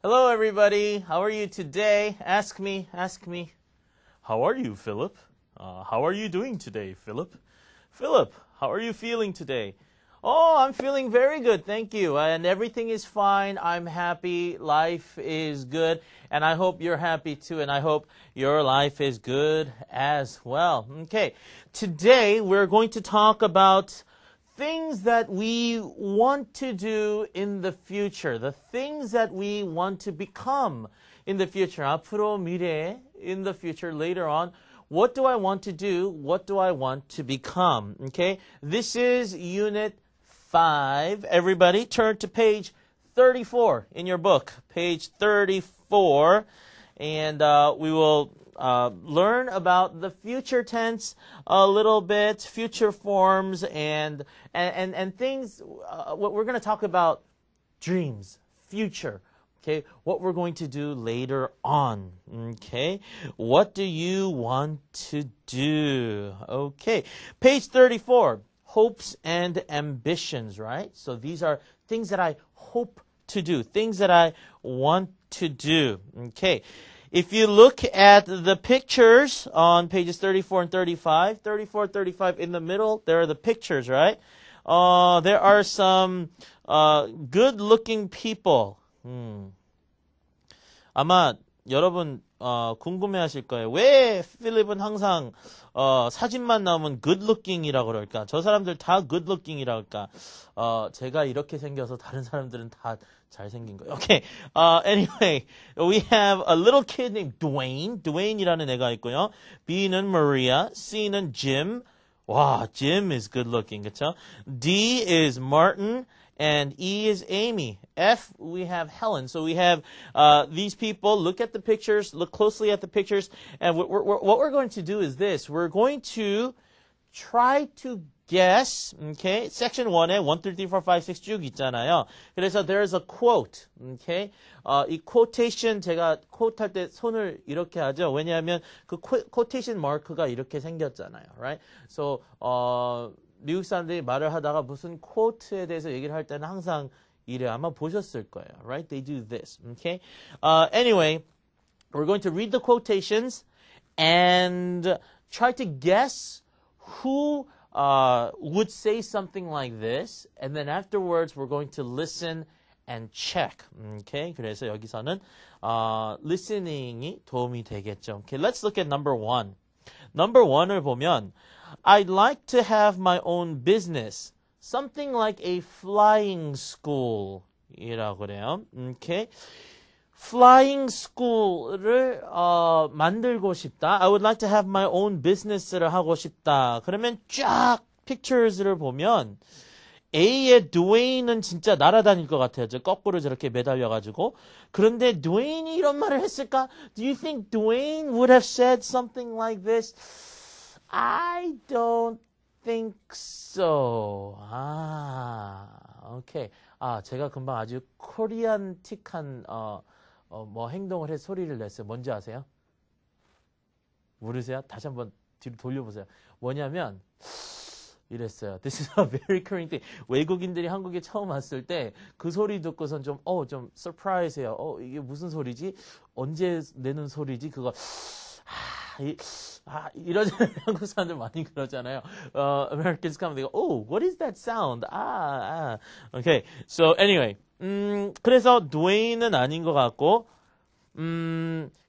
Hello, everybody. How are you today? Ask me. How are you, Philip? How are you doing today, Philip? Philip, how are you feeling today? Oh, I'm feeling very good, thank you. And everything is fine. I'm happy. Life is good. And I hope you're happy too. And I hope your life is good as well. Okay. Today, we're going to talk about things that we want to do in the future, the things that we want to become in the future. 앞으로 미래에, in the future, later on. What do I want to do? What do I want to become? Okay, this is Unit 5. Everybody turn to page 34 in your book. Page 34. And we will learn about the future tense a little bit, future forms, and things. We're going to talk about dreams, future. Okay, what we're going to do later on. Okay, what do you want to do? Okay, page 34, hopes and ambitions, right? So these are things that I hope to do, things that I want to do. Okay. If you look at the pictures on pages 34 and 35, 34, 35, in the middle, there are the pictures, right? There are some good-looking people. 아마 여러분 궁금해하실 거예요. 왜 필립은 항상 사진만 나오면 good-looking이라고 그럴까? 저 사람들 다 good-looking이라고 할까? 제가 이렇게 생겨서 다른 사람들은 다 잘생긴 거예요. Okay. Anyway, we have a little kid named Dwayne. Dwayne이라는 애가 있고요. B는 Maria. C는 Jim. 와, Jim is good-looking, 그렇죠? D is Martin. And E is Amy. F, we have Helen. So we have these people. Look at the pictures. Look closely at the pictures. And what we're going to do is this. We're going to try to guess. Okay. Section 1에 1, 2, 3, 4, 5, 6 쭉 있잖아요. 그래서 there's a quote. Okay. 이 quotation 제가 quote 할 때 손을 이렇게 하죠. 왜냐하면 그 quotation mark가 이렇게 생겼잖아요. Right? So, 미국 사람들이 말을 하다가 무슨 quote에 대해서 얘기를 할 때는 항상 이래. 아마 보셨을 거예요. Right? They do this. Okay? Anyway, we're going to read the quotations and try to guess who would say something like this. And then afterwards, we're going to listen and check. Okay? 그래서 여기서는 listening이 도움이 되겠죠. Okay, let's look at number 1. Number 1을 보면 I'd like to have my own business. Something like a flying school. 이라고 그래요. Okay. Flying school을 만들고 싶다. I would like to have my own business를 하고 싶다. 그러면 쫙 pictures를 보면 A의 Dwayne은 진짜 날아다닐 것 같아요. 저 거꾸로 저렇게 매달려가지고. 그런데 Dwayne이 이런 말을 했을까? Do you think Dwayne would have said something like this? I don't think so. 오케이. 제가 금방 아주 코리안틱한 뭐 행동을 해서 소리를 냈어요. 뭔지 아세요? 모르세요? 다시 한번 뒤로 돌려보세요. 뭐냐면 이랬어요. This is a very current thing. 외국인들이 한국에 처음 왔을 때 그 소리 듣고선 좀 surprise해요. 이게 무슨 소리지? 언제 내는 소리지? 그거 이러잖아요. 한국 사람들 많이 그러잖아요. Americans come and they go, oh, what is that sound? Okay. So anyway, 그래서 Dwayne은 아닌 것 같고,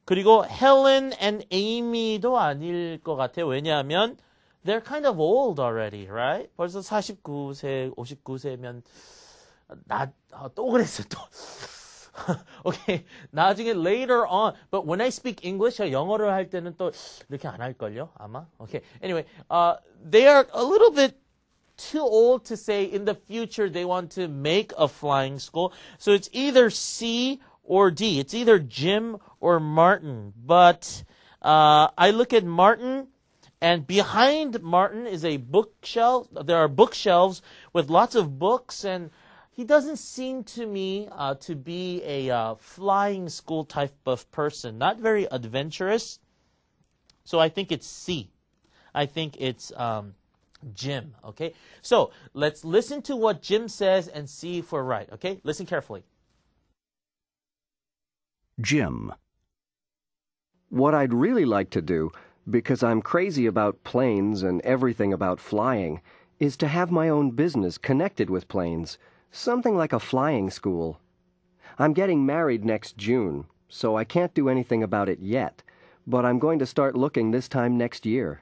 그리고 Helen and Amy도 아닐 것 같아요. 왜냐하면 they're kind of old already, right? 벌써 49세, 59세면 또 그랬어 또. Okay, 나중에 later on, but when I speak English, 영어를 할 때는 또 이렇게 안 할걸요, 아마. Okay, anyway, they are a little bit too old to say in the future they want to make a flying school. So it's either C or D. It's either Jim or Martin. But I look at Martin, and behind Martin is a bookshelf. There are bookshelves with lots of books, and he doesn't seem to me to be a flying school type of person. Not very adventurous. So I think it's C. I think it's Jim. Okay? So let's listen to what Jim says and see if we're right. Okay? Listen carefully. Jim. What I'd really like to do, because I'm crazy about planes and everything about flying, is to have my own business connected with planes, something like a flying school. I'm getting married next June, so I can't do anything about it yet, but I'm going to start looking this time next year.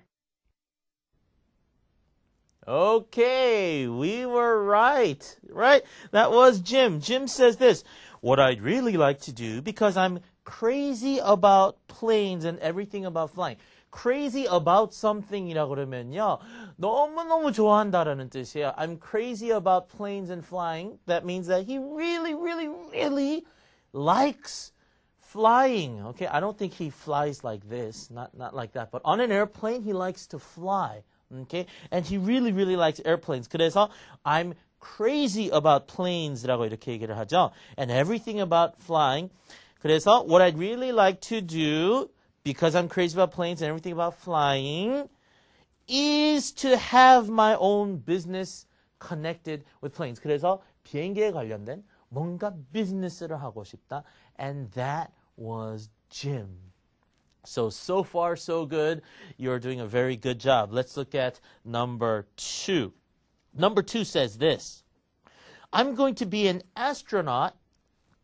Okay, we were right. Right? That was Jim. Jim says this, what I'd really like to do, because I'm crazy about planes and everything about flying. Crazy about something이라고 그러면요. 너무너무 좋아한다라는 뜻이에요. I'm crazy about planes and flying. That means that he really, really, really likes flying. Okay, I don't think he flies like this, not like that. But on an airplane, he likes to fly. Okay, and he really, really likes airplanes. 그래서 I'm crazy about planes라고 이렇게 얘기를 하죠. And everything about flying. 그래서 what I'd really like to do, because I'm crazy about planes and everything about flying, is to have my own business connected with planes. 그래서 비행기에 관련된 뭔가 비즈니스를 하고 싶다. And that was Jim. So far, so good. You're doing a very good job. Let's look at number 2. Number 2 says this. I'm going to be an astronaut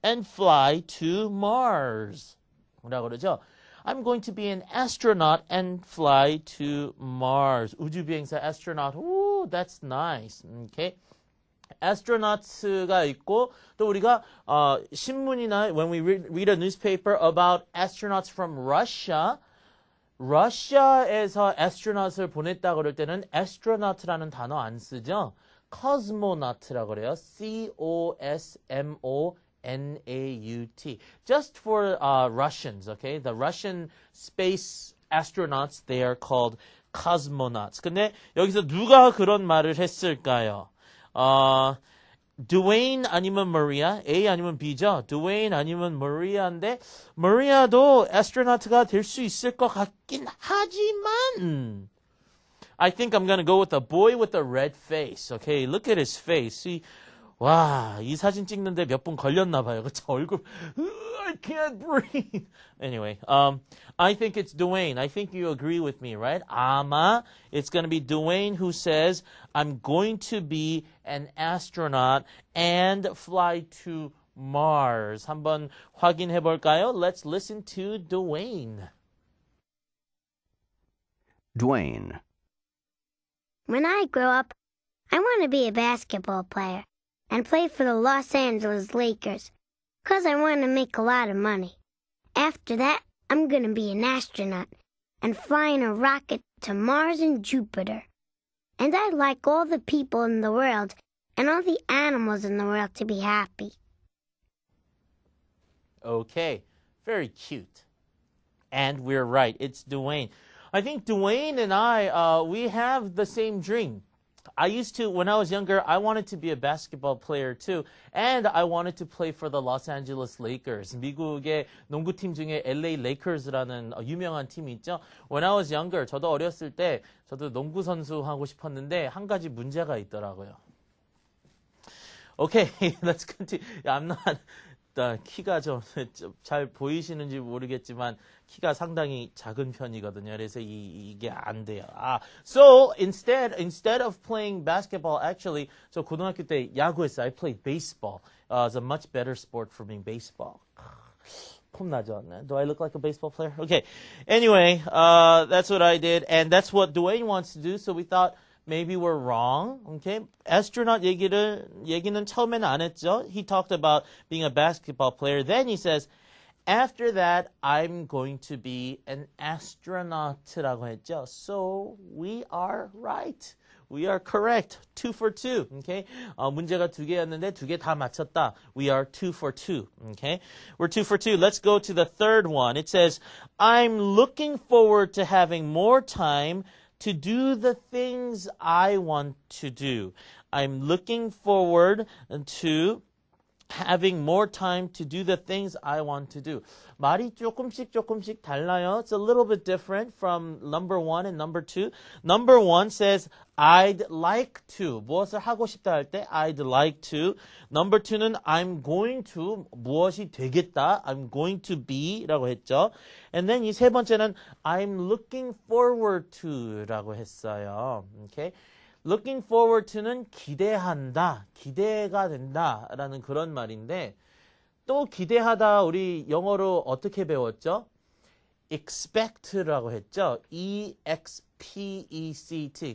and fly to Mars. 뭐라고 그러죠? I'm going to be an astronaut and fly to Mars. 우주비행사 astronaut. Ooh, that's nice. Okay. astronauts가 있고 또 우리가 신문이나 when we read a newspaper about astronauts from Russia, 러시아에서 astronaut을 보냈다 그럴 때는 astronaut라는 단어 안 쓰죠. cosmonaut라고 그래요. cosmonaut. Just for Russians, okay? The Russian space astronauts, they are called cosmonauts. 근데 여기서 누가 그런 말을 했을까요? Dwayne 아니면 Maria, A 아니면 B죠. Dwayne 아니면 Maria인데 Maria도 astronaut가 될 수 있을 것 같긴 하지만 I think I'm going to go with the boy with the red face. Okay, look at his face. 와, 이 사진 찍는데 몇 분 걸렸나 봐요. 그쵸? 얼굴 I can't breathe. Anyway, I think it's Dwayne. I think you agree with me, right? 아마 it's going to be Dwayne who says I'm going to be an astronaut and fly to Mars. 한번 확인해 볼까요? Let's listen to Dwayne. Dwayne. When I grow up, I want to be a basketball player and play for the Los Angeles Lakers, 'cause I want to make a lot of money. After that, I'm going to be an astronaut and fly in a rocket to Mars and Jupiter. And I'd like all the people in the world and all the animals in the world to be happy. Okay, very cute. And we're right, it's Dwayne. I think Dwayne and I, we have the same dream. I used to, when I was younger, I wanted to be a basketball player too. And I wanted to play for the Los Angeles Lakers. 미국의 농구팀 중에 LA Lakers라는 유명한 팀이 있죠. When I was younger, 저도 어렸을 때 저도 농구 선수 하고 싶었는데 한 가지 문제가 있더라고요. Okay, let's continue. I'm not... 키가 좀 잘 보이시는지 모르겠지만 키가 상당히 작은 편이거든요. 그래서 이게 안 돼요. So instead of playing basketball, actually, 저 고등학교 때 야구했어요. I played baseball. It's a much better sport for me, baseball. 폼나죠? Do I look like a baseball player? Okay. Anyway, that's what I did, and that's what Dwayne wants to do. So we thought maybe we're wrong. Okay. Astronaut 얘기는 처음에는 안 했죠. He talked about being a basketball player. Then he says, after that, I'm going to be an astronaut라고 했죠. So we are right. We are correct. 2 for 2. Okay. 문제가 2개였는데 2개 다 맞췄다. We are 2 for 2. Okay. We're 2 for 2. Let's go to the third one. It says, I'm looking forward to having more time to do the things I want to do. I'm looking forward to having more time to do the things I want to do. 말이 조금씩 달라요. It's a little bit different from number one and number two. Number one says, I'd like to. 무엇을 하고 싶다 할 때, I'd like to. Number two는 I'm going to. 무엇이 되겠다. I'm going to be 라고 했죠. And then 이 세 번째는 I'm looking forward to 라고 했어요. Okay? Looking forward to는 기대한다, 기대가 된다 라는 그런 말인데 또 기대하다 우리 영어로 어떻게 배웠죠? expect라고 했죠. E-X-P-E-C-T.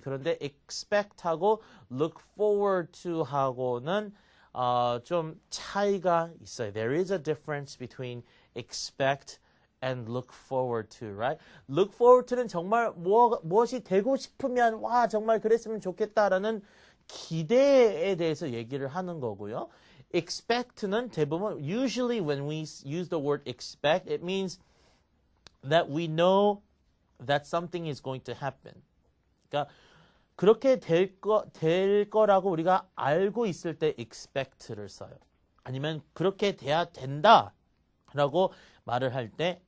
그런데 expect하고 look forward to 하고는 좀 차이가 있어요. There is a difference between expect and look forward to, right? Look forward to는 정말 무엇이 되고 싶으면 와 정말 그랬으면 좋겠다라는 기대에 대해서 얘기를 하는 거고요. Expect는 대부분 usually when we use the word expect, it means that we know that something is going to happen. 그러니까 그렇게 될 거라고 우리가 알고 있을 때 expect를 써요. 아니면 그렇게 돼야 된다라고 말을 할 때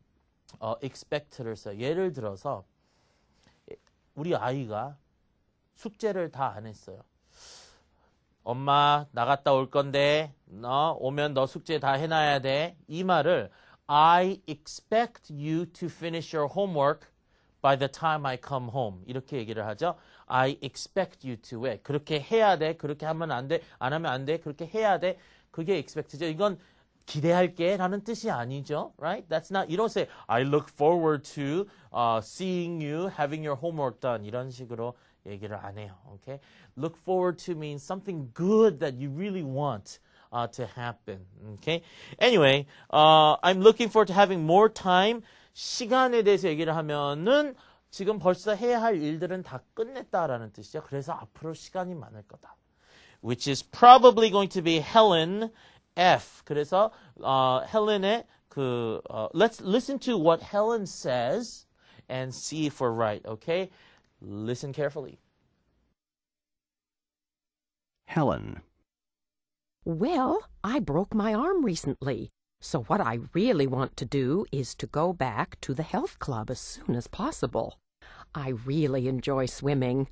expect를 써요. 예를 들어서 우리 아이가 숙제를 다 안 했어요. 엄마 나갔다 올 건데 너 오면 너 숙제 다 해놔야 돼. 이 말을 I expect you to finish your homework by the time I come home. 이렇게 얘기를 하죠. I expect you to. 왜? 그렇게 해야 돼. 그렇게 하면 안 돼. 안 하면 안 돼. 그렇게 해야 돼. 그게 expect죠. 이건 기대할게 라는 뜻이 아니죠. Right? That's not, you don't say, I look forward to seeing you having your homework done. 이런 식으로 얘기를 안 해요. Okay? Look forward to means something good that you really want to happen. Okay? Anyway, I'm looking forward to having more time. 시간에 대해서 얘기를 하면은 지금 벌써 해야 할 일들은 다 끝냈다라는 뜻이죠. 그래서 앞으로 시간이 많을 거다. Which is probably going to be Helen F. 그래서 Helen의 let's listen to what Helen says and see if we're right, okay? Listen carefully. Helen. Well, I broke my arm recently, so what I really want to do is to go back to the health club as soon as possible. I really enjoy swimming.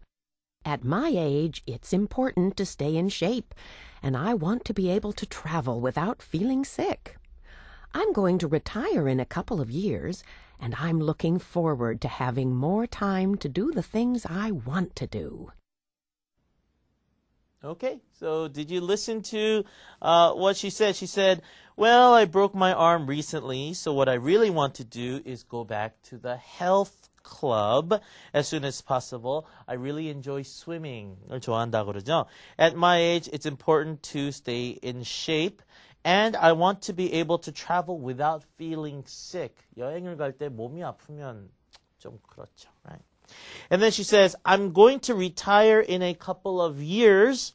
At my age, it's important to stay in shape, and I want to be able to travel without feeling sick. I'm going to retire in a couple of years, and I'm looking forward to having more time to do the things I want to do. Okay, so did you listen to what she said? She said, well, I broke my arm recently, so what I really want to do is go back to the health club as soon as possible. I really enjoy swimming. 을 좋아한다고 그러죠. At my age, it's important to stay in shape. And I want to be able to travel without feeling sick. 여행을 갈 때 몸이 아프면 좀 그렇죠, right? And then she says, I'm going to retire in a couple of years,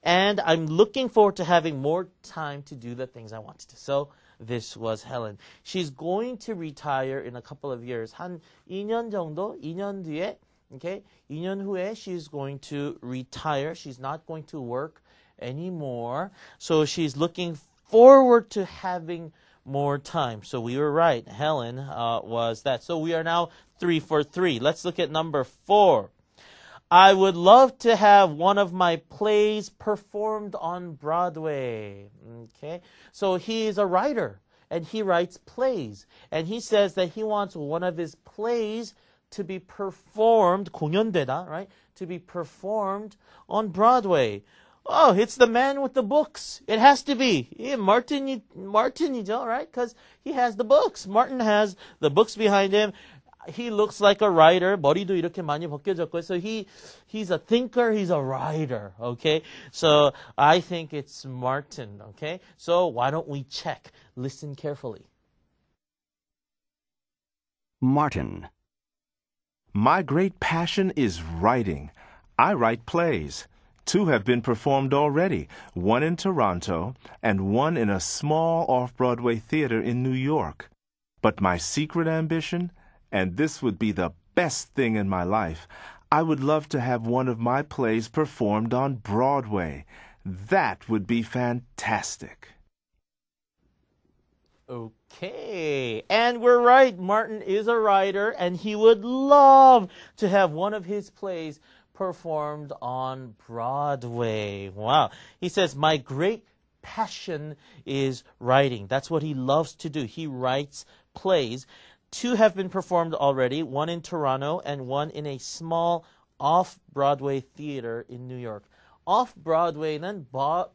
and I'm looking forward to having more time to do the things I want to do. So this was Helen. She's going to retire in a couple of years. 한 2년 정도, 2년 뒤에, okay? 2년 후에 she's going to retire. She's not going to work anymore. So she's looking forward to having more time. So we were right. Helen was that. So we are now 3 for 3. Let's look at number 4. I would love to have one of my plays performed on Broadway. Okay. So he is a writer and he writes plays. And he says that he wants one of his plays to be performed, 공연되다, right? To be performed on Broadway. Oh, it's the man with the books. It has to be. Yeah, Martin이죠, right? Because he has the books. Martin has the books behind him. He looks like a writer. 머리도 이렇게 많이 벗겨졌고요. So he's a thinker. He's a writer. Okay. So I think it's Martin. Okay. So why don't we check? Listen carefully. Martin. My great passion is writing. I write plays. 2 have been performed already, 1 in Toronto and 1 in a small off-Broadway theater in New York. But my secret ambition, and this would be the best thing in my life, I would love to have one of my plays performed on Broadway. That would be fantastic. Okay, and we're right. Martin is a writer, and he would love to have one of his plays performed on Broadway. Wow. He says, my great passion is writing. That's what he loves to do. He writes plays. 2 have been performed already, 1 in Toronto and 1 in a small off-Broadway theater in New York. off-Broadway는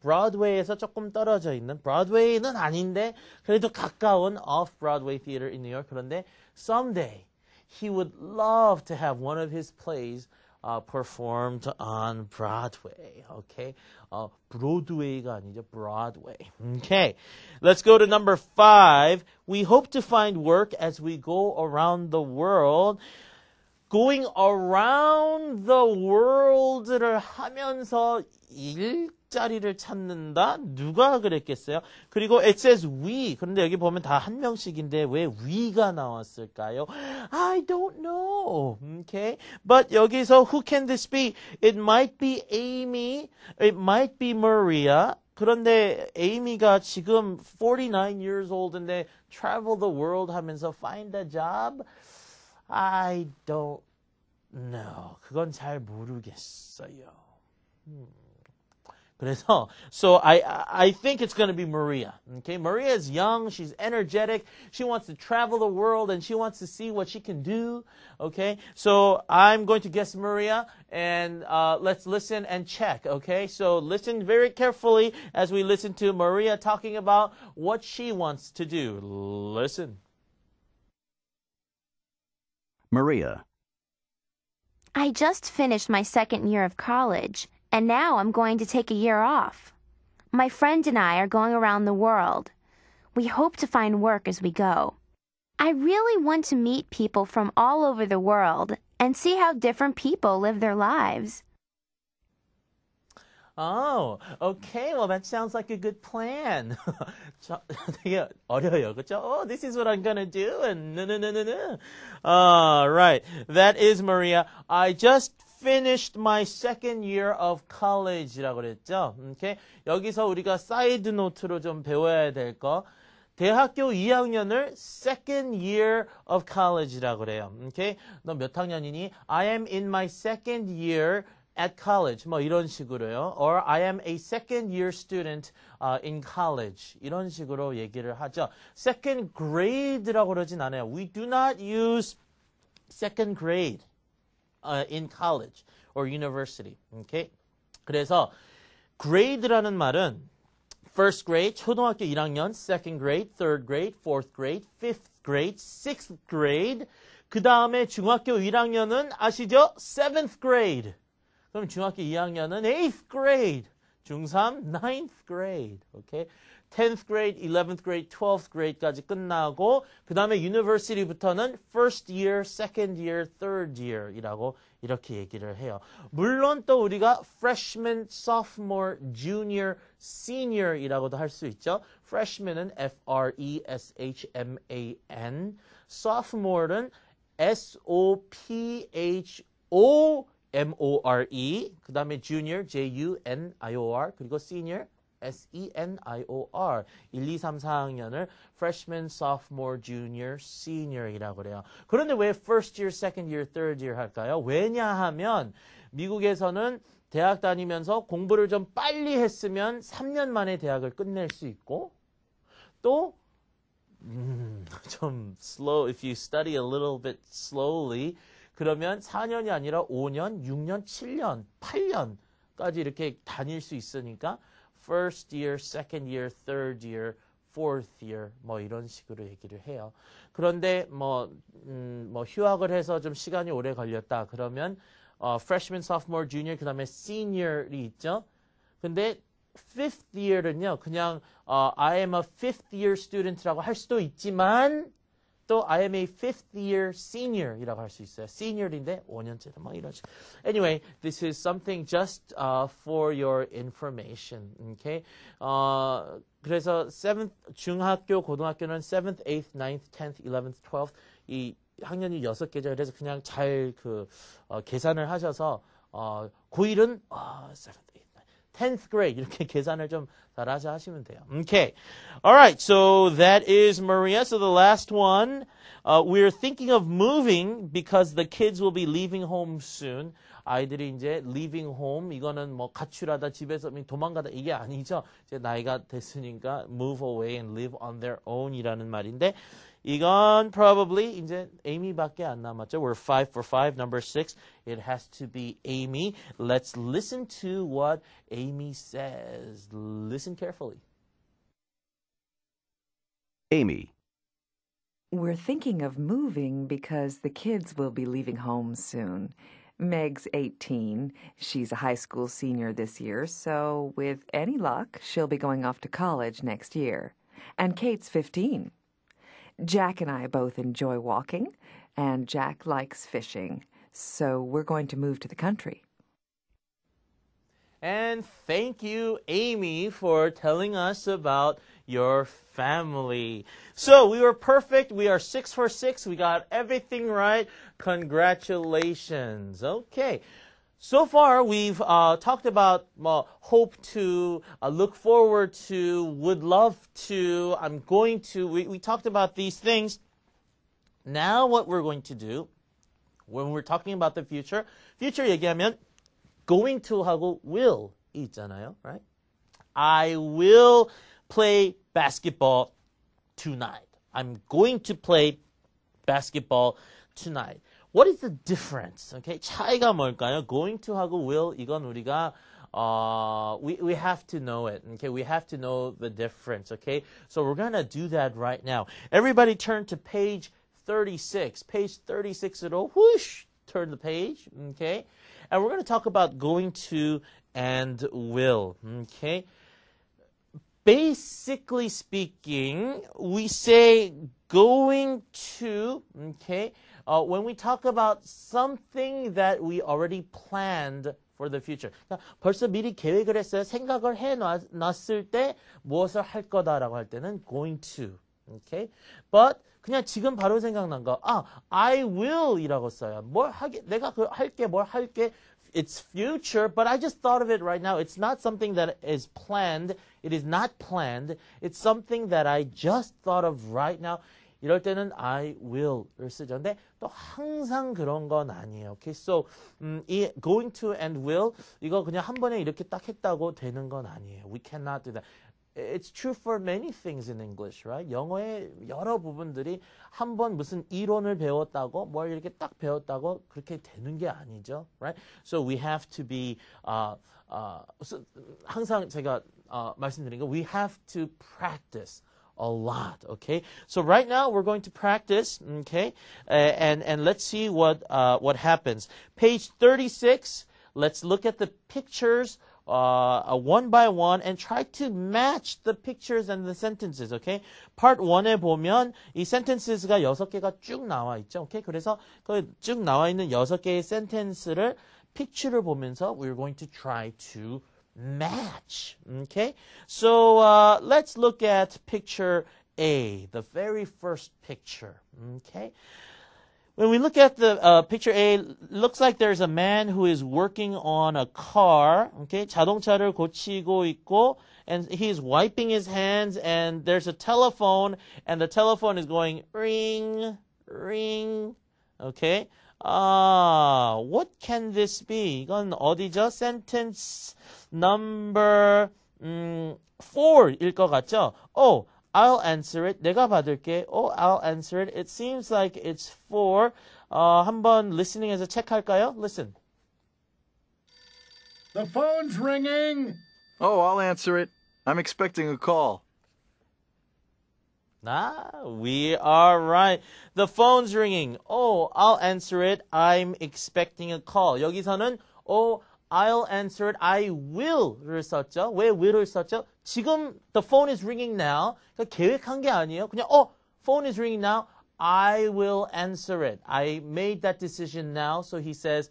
브로드웨이에서 조금 떨어져 있는, 브로드웨이는 아닌데 그래도 가까운 off-Broadway theater in New York. 그런데 someday he would love to have one of his plays performed on Broadway. Okay, Broadway가 아니죠, Broadway. Okay, let's go to number 5. We hope to find work as we go around the world. Going around the world를 하면서 일자리를 찾는다? 누가 그랬겠어요? 그리고 it says we. 그런데 여기 보면 다 한 명씩인데 왜 we가 나왔을까요? I don't know. Okay. But 여기서 who can this be? It might be Amy. It might be Maria. 그런데 에이미가 지금 49 years old인데 travel the world 하면서 find a job? I don't know. 그건 잘 모르겠어요. 그래서, so I think it's going to be Maria. Okay, Maria is young, she's energetic, she wants to travel the world and she wants to see what she can do. Okay, so I'm going to guess Maria and let's listen and check. Okay, so listen very carefully as we listen to Maria talking about what she wants to do. Listen. Maria. I just finished my second year of college, and now I'm going to take a year off. My friend and I are going around the world. We hope to find work as we go. I really want to meet people from all over the world and see how different people live their lives. Oh, okay. Well, that sounds like a good plan. 되게 어려요, 그렇죠? Oh, this is what I'm gonna do, and no. Right. That is Maria. I just finished my second year of college라고 그랬죠. Okay. 여기서 우리가 사이드 노트로 좀 배워야 될 거. 대학교 2학년을 second year of college라고 그래요. Okay. 너 몇 학년이니? I am in my second year at college, 뭐 이런 식으로요. Or I am a second year student in college. 이런 식으로 얘기를 하죠. Second grade라고 그러진 않아요. We do not use second grade in college or university. Okay? 그래서 grade라는 말은 first grade, 초등학교 1학년, second grade, third grade, fourth grade, fifth grade, sixth grade. 그 다음에 중학교 1학년은 아시죠? seventh grade. 그럼 중학교 2학년은 8th grade, 중3 9th grade, okay? 10th grade, 11th grade, 12th grade까지 끝나고 그 다음에 university부터는 first year, second year, third year이라고 이렇게 얘기를 해요. 물론 또 우리가 freshman, sophomore, junior, senior이라고도 할 수 있죠. freshman은 F-R-E-S-H-M-A-N, sophomore는 S-O-P-H-O M-O-R-E, 그 다음에 junior, J-U-N-I-O-R, 그리고 senior, S-E-N-I-O-R. 1, 2, 3, 4학년을 freshman, sophomore, junior, senior이라고 그래요. 그런데 왜 first year, second year, third year 할까요? 왜냐하면 미국에서는 대학 다니면서 공부를 좀 빨리 했으면 3년 만에 대학을 끝낼 수 있고 또 좀 slow, if you study a little bit slowly, 그러면 4년이 아니라 5년, 6년, 7년, 8년까지 이렇게 다닐 수 있으니까 first year, second year, third year, fourth year 뭐 이런 식으로 얘기를 해요. 그런데 뭐 휴학을 해서 좀 시간이 오래 걸렸다. 그러면 freshman, sophomore, junior 그다음에 senior이 있죠. 근데 fifth year는요. 그냥 I am a fifth year student라고 할 수도 있지만 또 I am a fifth year senior이라고 할 수 있어요. senior인데 5년째다 뭐 이런 식. Anyway, this is something just for your information. Okay? 그래서 중학교, 고등학교는 7th, 8th, 9th, 10th, 11th, 12th 이 학년이 6개죠. 그래서 그냥 잘 계산을 하셔서 고1은 7th, 8th, 10th grade. 이렇게 계산을 좀 잘하자 하시면 돼요. Okay. All right. So that is Maria. So the last one. We're thinking of moving because the kids will be leaving home soon. 아이들이 이제 leaving home. 이거는 뭐 가출하다 집에서 도망가다 이게 아니죠. 이제 나이가 됐으니까 move away and live on their own이라는 말인데 이건 probably 이제 Amy밖에 안 남았죠. We're 5 for 5. Number 6. It has to be Amy. Let's listen to what Amy says. Listen carefully. Amy. We're thinking of moving because the kids will be leaving home soon. Meg's 18. She's a high school senior this year, so with any luck, she'll be going off to college next year. And Kate's 15. Jack and I both enjoy walking, and Jack likes fishing, so we're going to move to the country. And thank you, Amy, for telling us about your family. So we were perfect. We are 6 for 6. We got everything right. Congratulations. Okay. So far, we've talked about hope to, look forward to, would love to, I'm going to. We talked about these things. Now what we're going to do, when we're talking about the future 얘기하면 going to 하고 will 있잖아요, right? I will play basketball tonight. I'm going to play basketball tonight. What is the difference? Okay, 차이가 뭘까요? Going to 하고 will 이건 우리가 we have to know it. Okay, we have to know the difference. Okay, so we're gonna do that right now. Everybody turn to page 36. Page 36으로 whoosh turn the page. Okay, and we're gonna talk about going to and will. Okay. Basically speaking, we say going to, okay, when we talk about something that we already planned for the future. 그러니까 벌써 미리 계획을 했어요. 생각을 해놨을 때 무엇을 할 거다라고 할 때는 going to, okay? But 그냥 지금 바로 생각난 거, I will이라고 써요. 내가 뭘 할게. It's future, but I just thought of it right now. It's not something that is planned. It is not planned. It's something that I just thought of right now. 이럴 때는 I will을 쓰죠. 근데 또 항상 그런 건 아니에요. Okay, so 이 going to and will 이거 그냥 한 번에 이렇게 딱 했다고 되는 건 아니에요. We cannot do that. It's true for many things in English, right? 영어의 여러 부분들이 한 번 무슨 이론을 배웠다고 뭘 이렇게 딱 배웠다고 그렇게 되는 게 아니죠, right? So we have to be 항상 제가 말씀드린 거 we have to practice a lot, okay? So right now we're going to practice, okay? And let's see what happens. Page 36. Let's look at the pictures one by one and try to match the pictures and the sentences, okay? Part 1에 보면 이 sentences가 6개가 쭉 나와 있죠, okay? 그래서 그 쭉 나와 있는 6개의 sentence를 picture를 보면서 we're going to try to match, okay? So let's look at picture A, the very first picture, okay? When we look at the picture A, it looks like there's a man who is working on a car. Okay, 자동차를 고치고 있고, and he's wiping his hands, and there's a telephone, and the telephone is going ring, ring. Okay, what can this be? 이건 어디죠? Sentence number 4일 것 같죠? Oh. I'll answer it. 내가 받을게. I'll answer it. It seems like it's for. 한번 listening해서 체크할까요? Listen. The phone's ringing. Oh, I'll answer it. I'm expecting a call. We are right. The phone's ringing. Oh, I'll answer it. I'm expecting a call. 여기서는 I'll answer it. I will를 썼죠. 왜 will을 썼죠? 지금 the phone is ringing now. 그러니까 계획한 게 아니에요. 그냥 phone is ringing now. I will answer it. I made that decision now. So he says,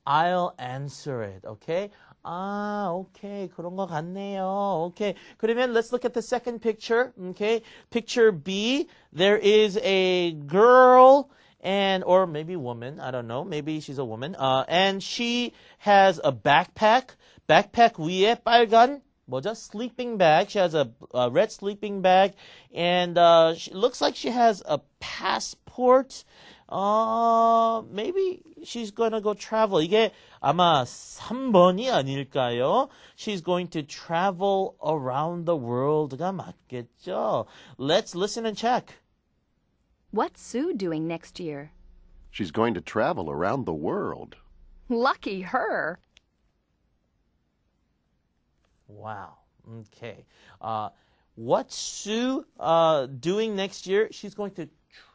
I'll answer it. Okay? Okay. 그런 것 같네요. Okay. 그러면 let's look at the second picture. Okay. Picture B. There is a girl or maybe woman, I don't know, maybe she's a woman, and she has a backpack. backpack 위에 빨간 뭐죠? Sleeping bag. She has a red sleeping bag, and she looks like she has a passport. Maybe she's gonna go travel. 이게 아마 3번이 아닐까요? She's going to travel around the world가 맞겠죠? Let's listen and check. What's Sue doing next year? She's going to travel around the world. Lucky her. Wow. Okay. What's Sue doing next year? She's going to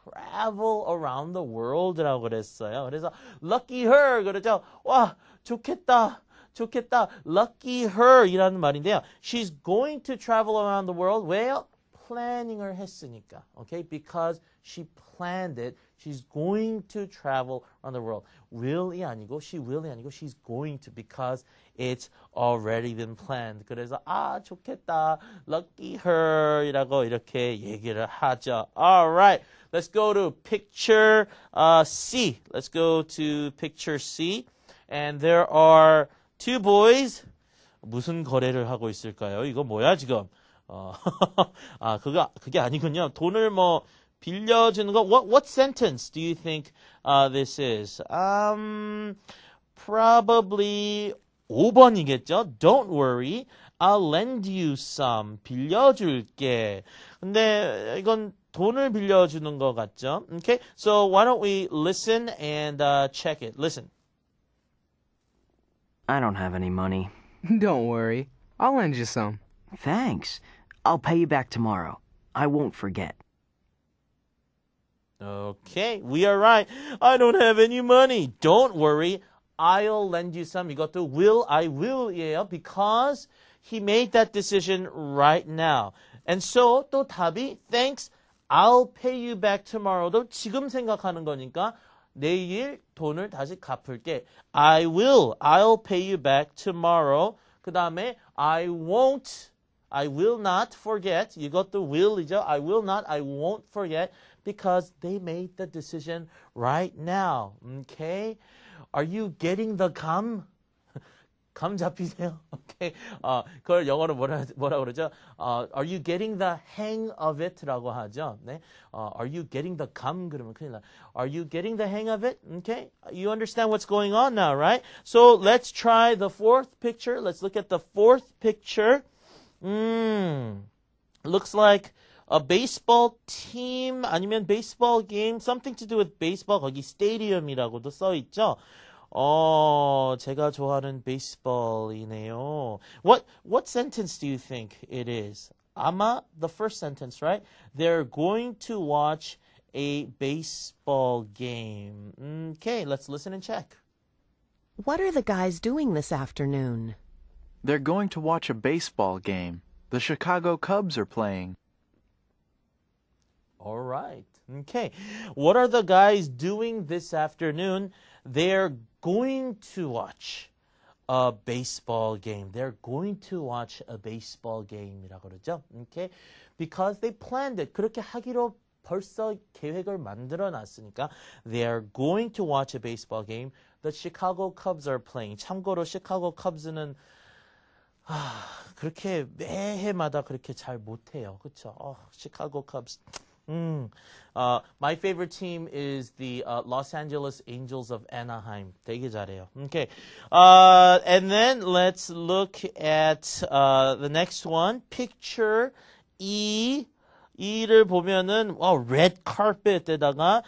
travel around the world라고 그랬어요. 그래서 lucky her 그러죠. 와, 좋겠다. 좋겠다. Lucky her 이라는 말인데요. She's going to travel around the world. 왜요? planning을 했으니까. Okay? Because she planned it. She's going to travel around the world. will이 아니고 she will이 아니고 she's going to because it's already been planned. 그래서 좋겠다. lucky her 이라고 이렇게 얘기를 하죠. Alright. Let's go to picture C. Let's go to picture C. And there are two boys. 무슨 거래를 하고 있을까요? 이거 뭐야 지금? 그게 아니군요. 돈을 빌려주는 거. What sentence do you think this is? Probably 5번이겠죠? Don't worry. I'll lend you some. 빌려줄게. 근데 이건 돈을 빌려주는 것 같죠? Okay, so why don't we listen and check it. Listen. I don't have any money. Don't worry. I'll lend you some. Thanks. I'll pay you back tomorrow. I won't forget. Okay, we are right. I don't have any money. Don't worry. I'll lend you some. 이것도 will, I will이에요. Because he made that decision right now. And so 또 답이 thanks. I'll pay you back tomorrow도 지금 생각하는 거니까 내일 돈을 다시 갚을게. I'll pay you back tomorrow. 그 다음에 I will not forget. 이것도 will이죠. I won't forget because they made the decision right now. Okay? Are you getting the 감? 감 잡히세요? Okay. 그걸 영어로 뭐라 그러죠? Are you getting the hang of it? 라고 하죠. 네. Are you getting the 감? 그러면 큰일 나. Are you getting the hang of it? Okay. You understand what's going on now, right? So let's try the fourth picture. Let's look at the fourth picture. Looks like a baseball team 아니면 baseball game, something to do with baseball. 거기 stadium이라고도 써 있죠. 제가 좋아하는 baseball이네요. What sentence do you think it is? 아마 the first sentence, right? They're going to watch a baseball game. Okay, let's listen and check. What are the guys doing this afternoon? They're going to watch a baseball game. The Chicago Cubs are playing. All right. Okay. What are the guys doing this afternoon? They're going to watch a baseball game. They're going to watch a baseball game이라고 그러죠. Okay? Because they planned it. 그렇게 하기로 벌써 계획을 만들어 놨으니까 they're going to watch a baseball game. The Chicago Cubs are playing. 참고로 시카고 컵스는 그렇게 매해마다 그렇게 잘 못해요. 그렇죠? 시카고 컵스. My favorite team is the Los Angeles Angels of Anaheim. 되게 잘해요. Okay. And then let's look at the next one. Picture E. E를 보면은 red carpet에다가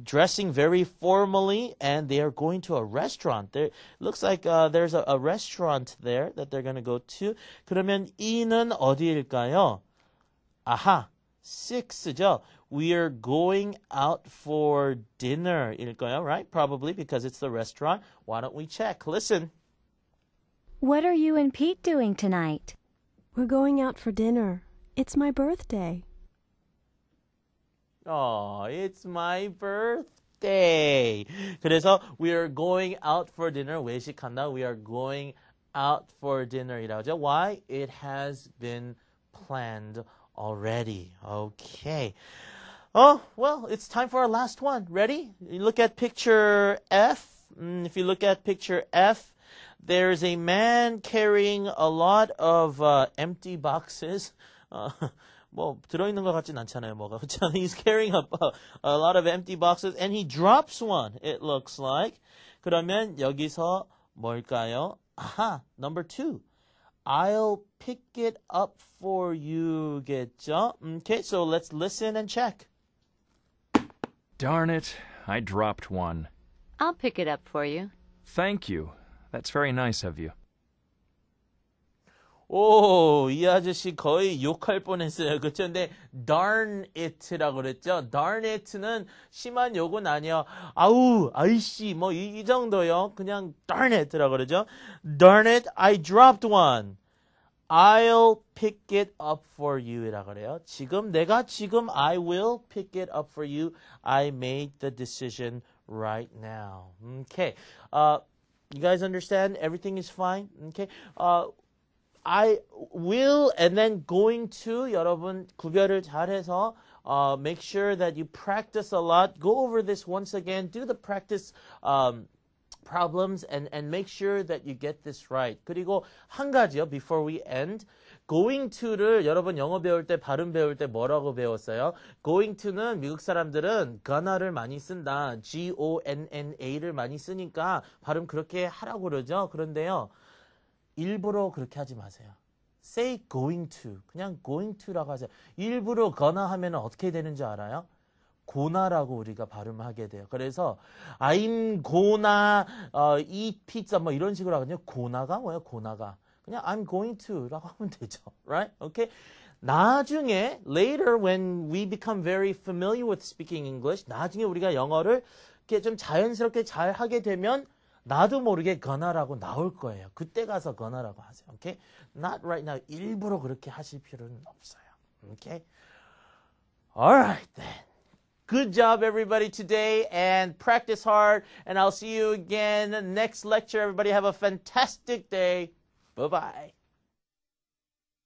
dressing very formally, and they are going to a restaurant. There looks like there's a restaurant there that they're going to go to. 그러면 E는 어디일까요? 아하. 6죠. We are going out for dinner. 일까요? Right? Probably because it's the restaurant. Why don't we check? Listen. What are you and Pete doing tonight? We're going out for dinner. It's my birthday. Oh, it's my birthday. 그래서 we are going out for dinner. 외식한다. We are going out for dinner. 이라죠. Why? It has been planned already. Okay. Oh, well, it's time for our last one. Ready? You look at picture F. If you look at picture F, there's a man carrying a lot of empty boxes. 뭐 들어있는 것 같진 않잖아요. 뭐가 그렇지 않아요? He's carrying a lot of empty boxes and he drops one. It looks like. 그러면 여기서 뭘까요? 아하, number 2. I'll pick it up for you겠죠? Okay, so let's listen and check. Darn it, I dropped one. I'll pick it up for you. Thank you. That's very nice of you. 오, 이 아저씨 거의 욕할 뻔했어요. 그쵸? 근데 darn it라고 그랬죠? darn it는 심한 욕은 아니야. 아우, 아이씨, 뭐 이 정도요. 그냥 darn it라고 그러죠? darn it, I dropped one. I'll pick it up for you이라고 그래요. 내가 지금 I will pick it up for you. I made the decision right now. Okay. You guys understand? Everything is fine? Okay. I will and then going to 여러분 구별을 잘해서 make sure that you practice a lot. Go over this once again. Do the practice problems and make sure that you get this right. 그리고 한 가지요. Before we end. Going to를 여러분 영어 배울 때 발음 배울 때 뭐라고 배웠어요? Going to는 미국 사람들은 gonna를 많이 쓴다. G-O-N-N-A를 많이 쓰니까 발음 그렇게 하라고 그러죠. 그런데요. 일부러 그렇게 하지 마세요. Say going to. 그냥 going to라고 하세요. 일부러 gonna 하면 어떻게 되는 줄 알아요? gona라고 우리가 발음하게 돼요. 그래서 I'm gonna eat pizza 뭐 이런 식으로 하거든요. gona가 뭐예요? gona가. 그냥 I'm going to라고 하면 되죠. Right? Okay? 나중에 later when we become very familiar with speaking English 나중에 우리가 영어를 이렇게 좀 자연스럽게 잘 하게 되면 나도 모르게 gonna라고 나올 거예요. 그때 가서 gonna라고 하세요. Okay? Not right now. 일부러 그렇게 하실 필요는 없어요. Okay? Alright then. Good job everybody today and practice hard and I'll see you again next lecture. Everybody have a fantastic day. Bye-bye.